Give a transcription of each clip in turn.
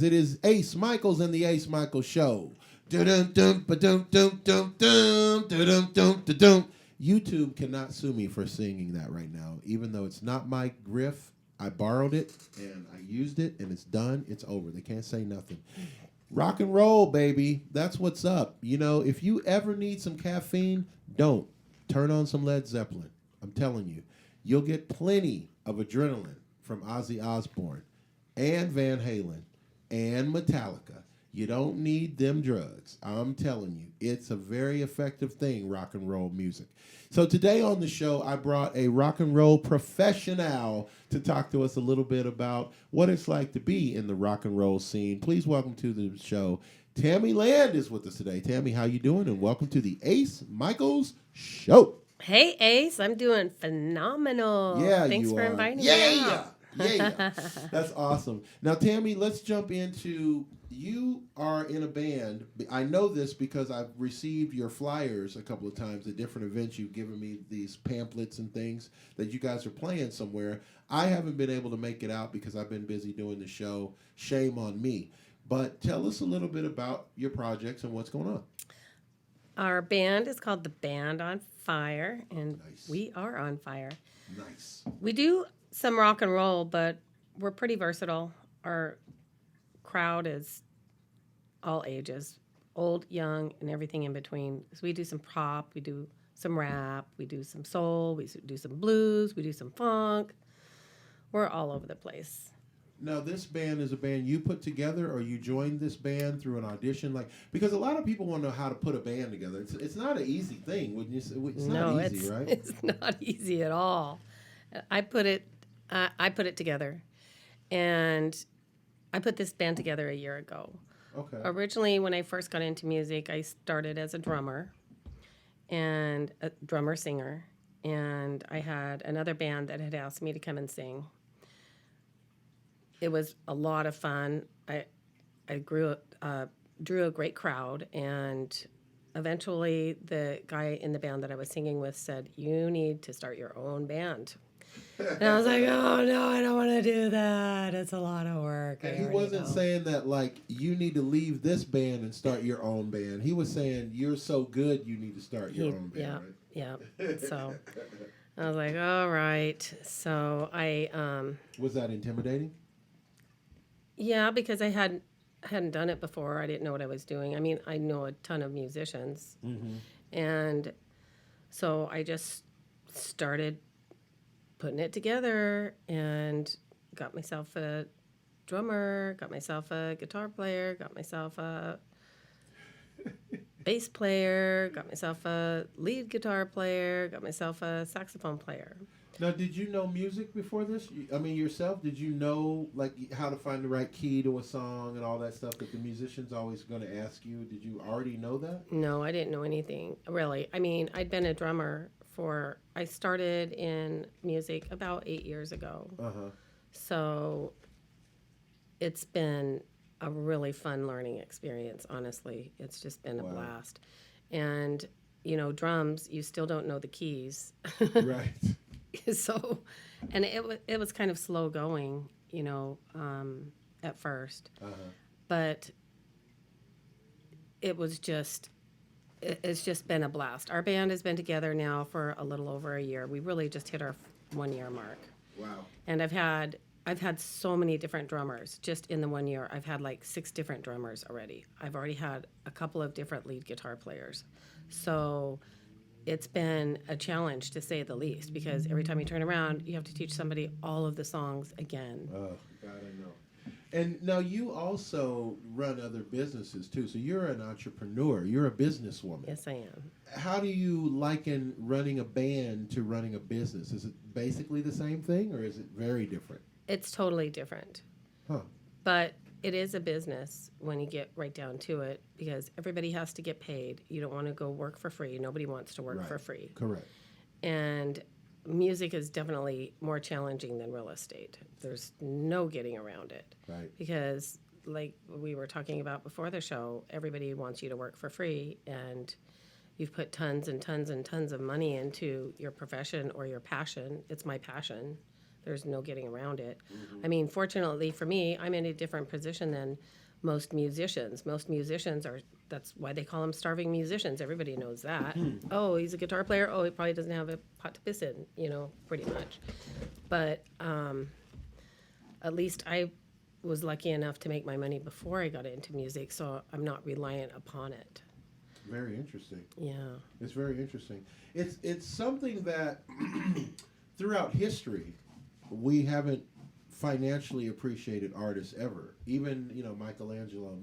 It is Ace Micheals and the Ace Micheals Show. Dum-dum-dum, ba-dum-dum-dum-dum, dum-dum-dum-dum. YouTube cannot sue me for singing that right now, even though it's not my riff. I borrowed it and I used it, and it's done. It's over. They can't say nothing. Rock and roll, baby. That's what's up. You know, if you ever need some caffeine, don't. Turn on some Led Zeppelin. I'm telling you. You'll get plenty of adrenaline from Ozzy Osbourne and Van Halen and Metallica. You don't need them drugs. I'm telling you, it's a very effective thing, rock and roll music. So today on the show, I brought a rock and roll professional to talk to us a little bit about what it's like to be in the rock and roll scene. Please welcome to the show, Tami Land is with us today. Tami, how you doing? And welcome to the Ace Micheals Show. Hey, Ace, I'm doing phenomenal. Yeah, Thanks you for are. inviting me Yeah. out. Yeah, that's awesome. Now, Tami, let's jump into, you are in a band. I know this because I've received your flyers a couple of times at different events. You've given me these pamphlets and things that you guys are playing somewhere. I haven't been able to make it out because I've been busy doing the show. Shame on me. But tell us a little bit about your projects and what's going on. Our band is called The Band on Fire, and Nice. we are on fire. Nice. We do some rock and roll, but we're pretty versatile. Our crowd is all ages, old, young, and everything in between. So we do some pop, we do some rap, we do some soul, we do some blues, we do some funk. We're all over the place. Now, this band is a band you put together, or you joined this band through an audition? Like, because a lot of people want to know how to put a band together. It's not an easy thing. Wouldn't you say? It's not easy, right? It's not easy at all. I put it together, and I put this band together a year ago. Okay. Originally, when I first got into music, I started as a drummer and a drummer singer, and I had another band that had asked me to come and sing. It was a lot of fun. I drew a great crowd, and eventually the guy in the band that I was singing with said, "You need to start your own band." And I was like, "Oh no, I don't want to do that. It's a lot of work." And he wasn't saying that like you need to leave this band and start your own band. He was saying you're so good you need to start your own band. Yeah. So I was like, "All right." So I Was that intimidating? yeah, because I hadn't done it before. I didn't know what I was doing. I mean, I know a ton of musicians, and so I just started putting it together and got myself a drummer, got myself a guitar player, got myself a bass player, got myself a lead guitar player, got myself a saxophone player. Now, did you know music before this? I mean, yourself, did you know like how to find the right key to a song and all that stuff that the musician's always going to ask you? Did you already know that? No, I didn't know anything, really. I mean, I'd been a drummer I started in music about 8 years ago. Uh-huh. So it's been a really fun learning experience, honestly. It's just been a blast. And, drums, you still don't know the keys. Right. So, and it was kind of slow going, at first. Uh-huh. But it's just been a blast. Our band has been together now for a little over a year. We really just hit our 1 year mark. Wow. And I've had so many different drummers just in the 1 year. I've had like 6 different drummers already. I've already had a couple of different lead guitar players. So it's been a challenge, to say the least, because every time you turn around, you have to teach somebody all of the songs again. Oh, God, I know. And now you also run other businesses, too. So you're an entrepreneur. You're a businesswoman. Yes, I am. How do you liken running a band to running a business? Is it basically the same thing, or is it very different? It's totally different. Huh. But it is a business when you get right down to it, because everybody has to get paid. You don't want to go work for free. Nobody wants to work for free. Correct. And music is definitely more challenging than real estate. There's no getting around it. Right. Because, like we were talking about before the show, everybody wants you to work for free, and you've put tons and tons and tons of money into your profession or your passion. It's my passion. There's no getting around it. I mean, fortunately for me, I'm in a different position than most musicians. Most musicians are, that's why they call them starving musicians. Everybody knows that. Oh, he's a guitar player. Oh, he probably doesn't have a pot to piss in, pretty much. But at least I was lucky enough to make my money before I got into music, so I'm not reliant upon it. Very interesting. Yeah. It's very interesting. It's something that throughout history we haven't financially appreciated artists ever. Even Michelangelo,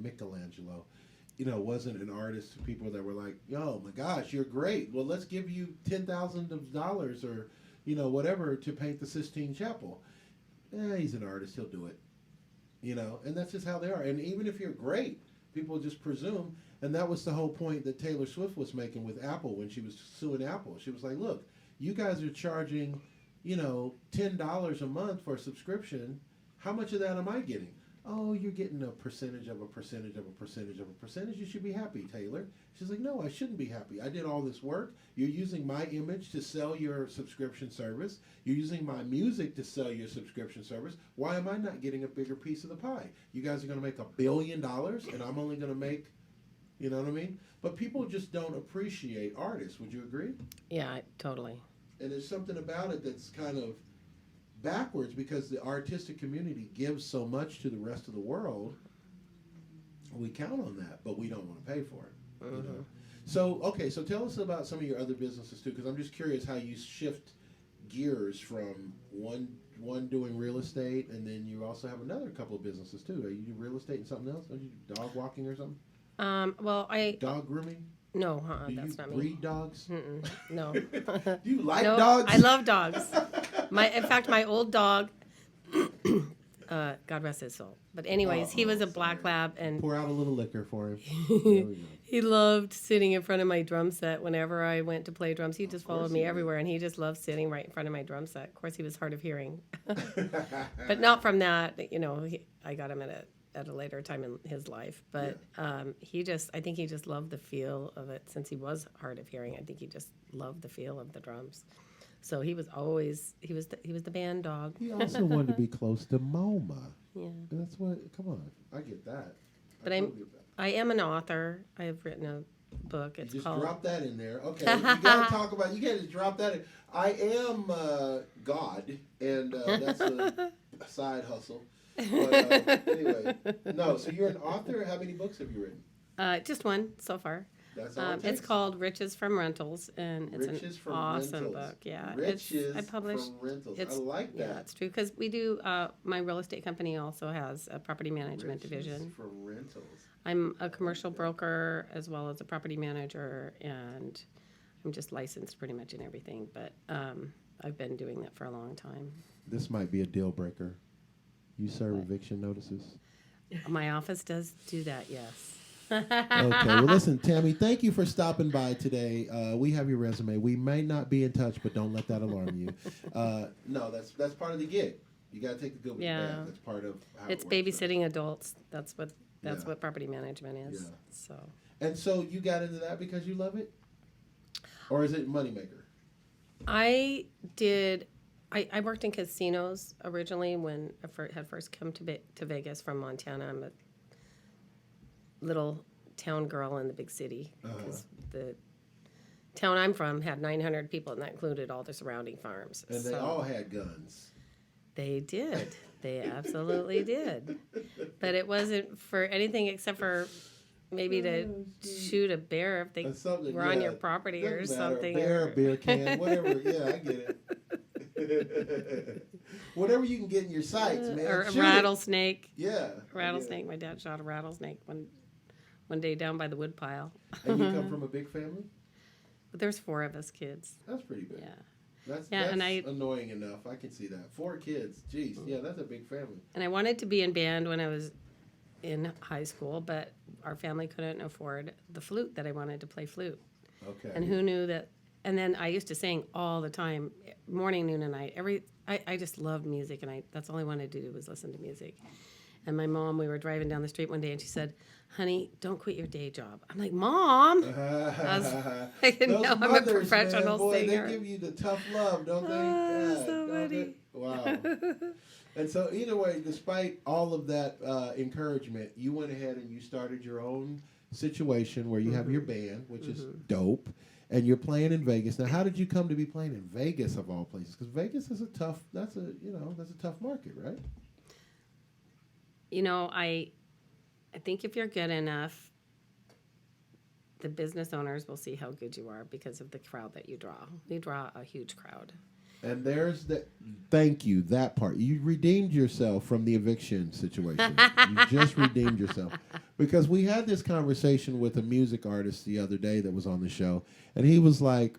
wasn't an artist to people that were like, "Yo, my gosh, you're great. Well, let's give you $10,000 or whatever to paint the Sistine Chapel." He's an artist. He'll do it. And that's just how they are. And even if you're great, people just presume. And that was the whole point that Taylor Swift was making with Apple when she was suing Apple. She was like, "Look, you guys are charging, $10 a month for a subscription. How much of that am I getting?" "Oh, you're getting a percentage of a percentage of a percentage of a percentage. You should be happy, Taylor." She's like, "No, I shouldn't be happy. I did all this work. You're using my image to sell your subscription service. You're using my music to sell your subscription service. Why am I not getting a bigger piece of the pie? You guys are going to make $1 billion and I'm only going to make," you know what I mean? But people just don't appreciate artists. Would you agree? Yeah, totally. And there's something about it that's kind of backwards because the artistic community gives so much to the rest of the world. We count on that, but we don't want to pay for it. So tell us about some of your other businesses too, because I'm just curious how you shift gears from one doing real estate, and then you also have another couple of businesses too. You do real estate and something else? Don't you do dog walking or something? Dog grooming? No, do that's you not me. breed dogs? No. Do you like No, dogs? I love dogs. In fact, my old dog, God rest his soul. But anyways, he was a black lab, and pour out a little liquor for him. There we go. he loved sitting in front of my drum set whenever I went to play drums. He just followed me everywhere, and he just loved sitting right in front of my drum set. Of course, he was hard of hearing, but not from that. I got him at a later time in his life. But I think he just loved the feel of it. Since he was hard of hearing, I think he just loved the feel of the drums. So he was the band dog. He also wanted to be close to MoMA. Yeah. That's what. Come on, I get that. But I am an author. I have written a book. It's called. Drop that in there. Okay, you gotta talk about. You gotta drop that in. I am God, and that's a side hustle. But anyway, no. So you're an author. How many books have you written? Just one so far. That's all it takes? It's called Riches from Rentals, and it's Riches an from awesome Rentals. book. Yeah, Riches I published. from Rentals. I like that. Yeah, it's true because we do. My real estate company also has a property management Riches division. from Rentals. I'm a commercial broker as well as a property manager, and I'm just licensed pretty much in everything. But I've been doing that for a long time. This might be a deal breaker. You serve eviction notices? My office does do that, yes. Okay, well, listen, Tami, thank you for stopping by today. We have your resume. We may not be in touch, but don't let that alarm you. No, that's part of the gig. You got to take the good with the bad. That's part of how it's it works, babysitting adults. That's what property management is. Yeah. And so you got into that because you love it? Or is it moneymaker? I did. I worked in casinos originally when I had first come to Vegas from Montana. I'm a little town girl in the big city because the town I'm from had 900 people, and that included all the surrounding farms. And they all had guns. They did. They absolutely did. But it wasn't for anything except for maybe to shoot a bear if they were on your property or something. A beer can, whatever. Yeah, I get it. Whatever you can get in your sights, man. Or a rattlesnake. Yeah. Rattlesnake. My dad shot a rattlesnake one day down by the wood pile. And you come from a big family? But there's 4 of us kids. That's pretty big. Yeah. That's annoying enough. I can see that. 4 kids. Jeez. Yeah, that's a big family. And I wanted to be in band when I was in high school, but our family couldn't afford the flute that I wanted to play flute. Okay. And who knew that? And then I used to sing all the time, morning, noon, and night. I just loved music, and that's all I wanted to do was listen to music. And my mom, we were driving down the street one day, and she said, "Honey, don't quit your day job." I'm like, "Mom," I was like, Those "No, I'm a mothers, professional man, boy, singer." they give you the tough love, don't they? Oh, God, so don't funny. they? Wow. And so, either way, despite all of that encouragement, you went ahead and you started your own situation where you have your band, which is dope, and you're playing in Vegas. Now, how did you come to be playing in Vegas of all places? Because Vegas is that's a tough market, right? You know, I think if you're good enough, the business owners will see how good you are because of the crowd that you draw. We draw a huge crowd. And there's thank you, that part. You redeemed yourself from the eviction situation. You just redeemed yourself. Because we had this conversation with a music artist the other day that was on the show, and he was like,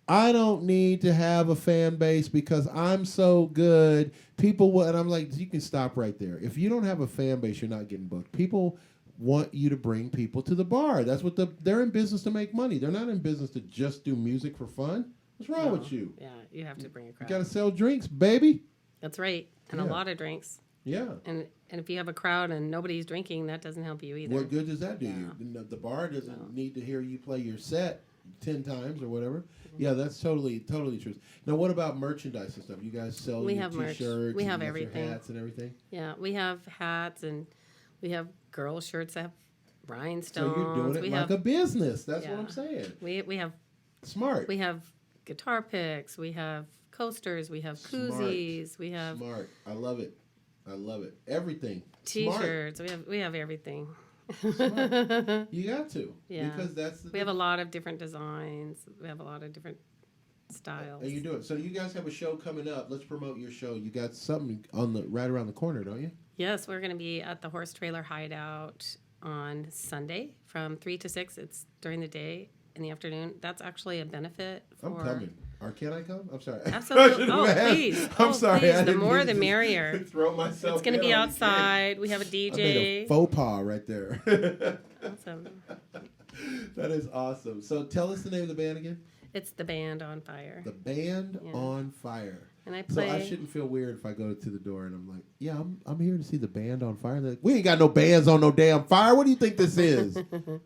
I don't need to have a fan base because I'm so good. People will, and I'm like, you can stop right there. If you don't have a fan base, you're not getting booked. People want you to bring people to the bar. That's what they're in business to make money. They're not in business to just do music for fun. What's wrong with you? Yeah, you have to bring a crowd. You got to sell drinks, baby. That's right, and a lot of drinks. Yeah. And if you have a crowd and nobody's drinking, that doesn't help you either. What good does that do you? The bar doesn't need to hear you play your set 10 times or whatever. Yeah, that's totally true. Now, what about merchandise and stuff? You guys sell We your have merch. T-shirts? We have and everything. Your hats and everything? Yeah, we have hats and we have girl shirts that have rhinestones. So you're doing it like a business. That's what I'm saying. We have smart. We have guitar picks. We have coasters. We have koozies. We have smart. I love it. Everything. T-shirts. We have everything. Smart. You got to. Yeah. Because we have a lot of different designs. We have a lot of different styles. And you do it. So you guys have a show coming up. Let's promote your show. You got something right around the corner, don't you? Yes, we're going to be at the Horse Trailer Hideout on Sunday from 3 to 6. It's during the day. In the afternoon. That's actually a benefit for... I'm coming. Or can I come? I'm sorry. Absolutely. Oh, please. I'm sorry. Please. The more, the merrier. Throw myself. It's going to be outside. We have a DJ. I made a faux pas right there. Awesome. That is awesome. So tell us the name of the band again. It's The Band on Fire. The Band on Fire. And I play... So I shouldn't feel weird if I go to the door and I'm like, yeah, I'm here to see the band on fire. Like, we ain't got no bands on no damn fire. What do you think this is?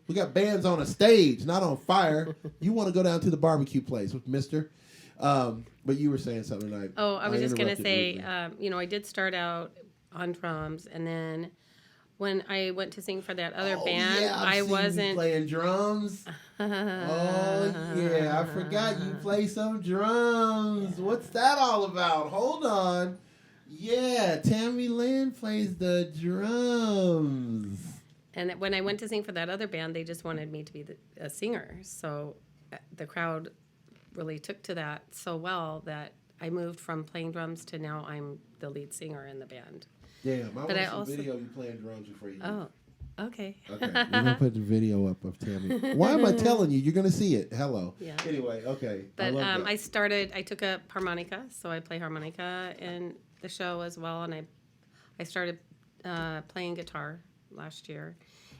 We got bands on a stage, not on fire. You want to go down to the barbecue place with Mister. But you were saying something. I was just going to say, I did start out on drums, and then when I went to sing for that other band, I wasn't you playing drums. Oh yeah, I forgot you play some drums. What's that all about? Hold on. Yeah, Tami Lynn plays the drums. And when I went to sing for that other band, they just wanted me to be a singer. So the crowd really took to that so well that I moved from playing drums to now I'm the lead singer in the band. Damn, I want some video you playing drums before you Oh, okay. Okay, we're going to put the video up of Tami. Why am I telling you? You're going to see it. Hello. Yeah. Anyway, okay. But I took up harmonica, so I play harmonica in the show as well, and I started playing guitar last year.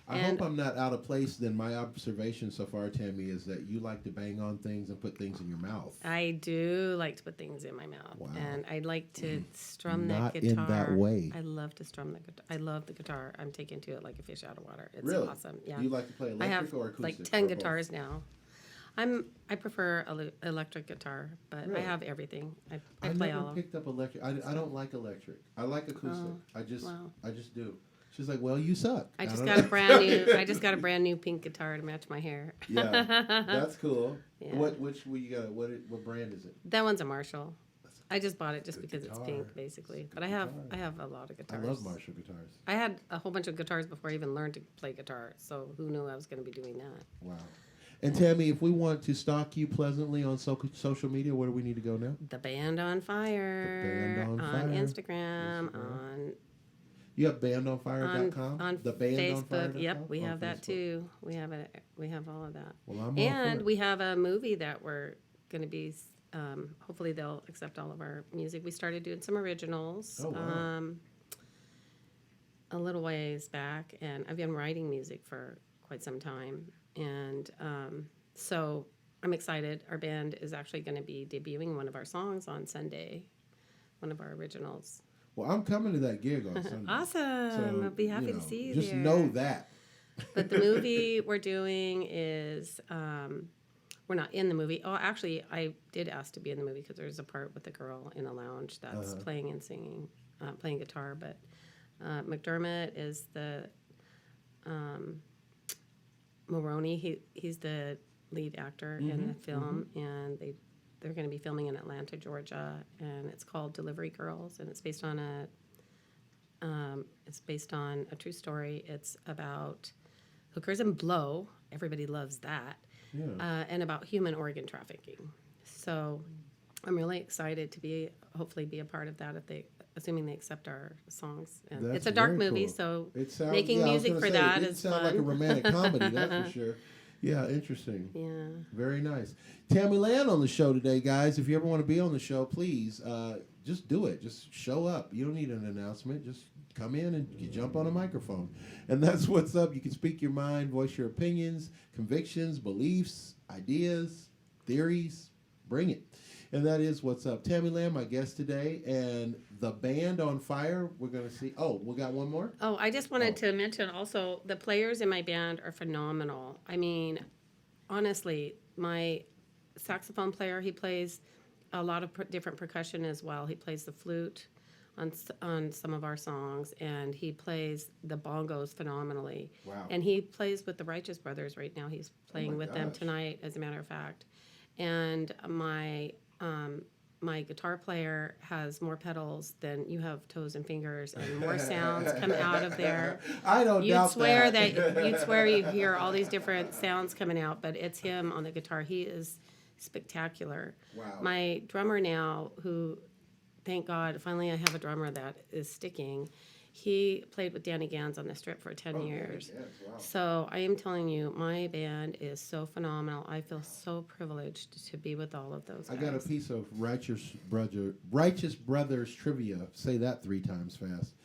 I hope I'm not out of place. Then my observation so far, Tami, is that you like to bang on things and put things in your mouth. I do like to put things in my mouth, and I like to strum not that guitar. Not in that way. I love to strum the guitar. I love the guitar. I'm taken to it like a fish out of water. It's really awesome. Yeah. Do you like to play electric I have or acoustic? Like 10 guitars now. I prefer electric guitar, but really? I have everything. I I play never all of them. picked up electric. I don't like electric. I like acoustic. I just do. She's like, well, you suck. I just got a brand new pink guitar to match my hair. Yeah, that's cool. Yeah. What you got? What brand is it? That one's a Marshall. I just bought it just because it's pink, basically. But I have a lot of guitars. I love Marshall guitars. I had a whole bunch of guitars before I even learned to play guitar. So who knew I was going to be doing that? Wow. And Tami, if we want to stalk you pleasantly on social media, where do we need to go now? The Band on Fire. The Band on Fire. On Instagram. On you have bandonfire.com? On the Facebook. Yep, we have that too. We have all of that. Well, I'm and we have a movie that we're going to be. Hopefully they'll accept all of our music. We started doing some originals. Oh, wow. A little ways back, and I've been writing music for quite some time. And so I'm excited. Our band is actually going to be debuting one of our songs on Sunday, one of our originals. Well, I'm coming to that gig on Sunday. Awesome. I'll be happy to see you just there. know that. But the movie we're doing is, we're not in the movie. Oh, actually, I did ask to be in the movie because there's a part with a girl in a lounge that's playing and singing, playing guitar. But McDermott is the Mulroney. He's the lead actor in the film, and they're going to be filming in Atlanta, Georgia, and it's called Delivery Girls, and it's based on a true story. It's about hookers and blow. Everybody loves that. Yeah. And about human organ trafficking. So I'm really excited to hopefully be a part of that assuming they accept our songs. And That's it's a dark very movie, cool. so It sounds, making music for that it is sound fun. like a romantic comedy, that's for sure. Yeah, interesting. Yeah. Very nice. Tami Land on the show today, guys. If you ever want to be on the show, please just do it. Just show up. You don't need an announcement. Just come in and you jump on a microphone. And that's what's up. You can speak your mind, voice your opinions, convictions, beliefs, ideas, theories. Bring it. And that is what's up. Tami Land, my guest today, and the band on fire. We're going to see. Oh, we got one more? Oh, I just wanted to mention also the players in my band are phenomenal. I mean, honestly, my saxophone player, he plays a lot of different percussion as well. He plays the flute on some of our songs, and he plays the bongos phenomenally. Wow. And he plays with the Righteous Brothers right now. He's playing with them gosh. tonight, as a matter of fact. And my guitar player has more pedals than you have toes and fingers, and more sounds come out of there. I don't You'd doubt swear that. you'd swear you hear all these different sounds coming out, but it's him on the guitar. He is spectacular. Wow. My drummer now, who, thank God, finally I have a drummer that is sticking. He played with Danny Gans on the Strip for 10 years. Yes, wow. So I am telling you, my band is so phenomenal. I feel so privileged to be with all of those guys. I got a piece of Righteous Brothers trivia. Say that 3 times fast.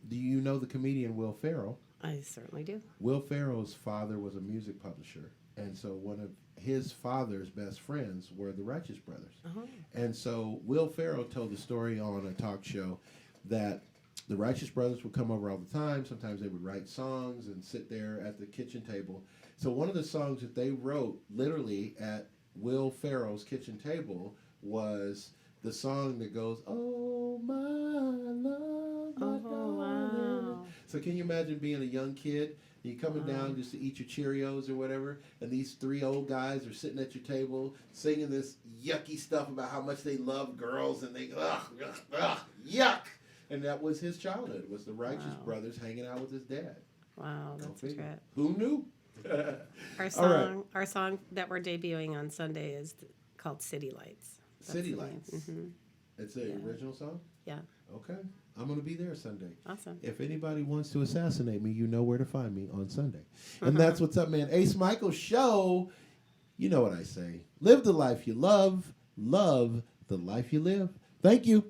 Do you know the comedian Will Ferrell? I certainly do. Will Ferrell's father was a music publisher, and so one of his father's best friends were the Righteous Brothers. Uh-huh. And so Will Ferrell told the story on a talk show that the Righteous Brothers would come over all the time. Sometimes they would write songs and sit there at the kitchen table. So one of the songs that they wrote literally at Will Ferrell's kitchen table was the song that goes, "Oh, my love, my darling." Wow. So can you imagine being a young kid, and you coming down just to eat your Cheerios or whatever, and these 3 old guys are sitting at your table singing this yucky stuff about how much they love girls, and they, yuck. And that was his childhood, was the Righteous Brothers hanging out with his dad. Wow, that's a trip. Who knew? Our song that we're debuting on Sunday is called City Lights. That's City the name. Lights. Mm-hmm. It's an original song? Yeah. Okay. I'm going to be there Sunday. Awesome. If anybody wants to assassinate me, you know where to find me on Sunday. And that's what's up, man. Ace Michaels Show. You know what I say. Live the life you love the life you live. Thank you.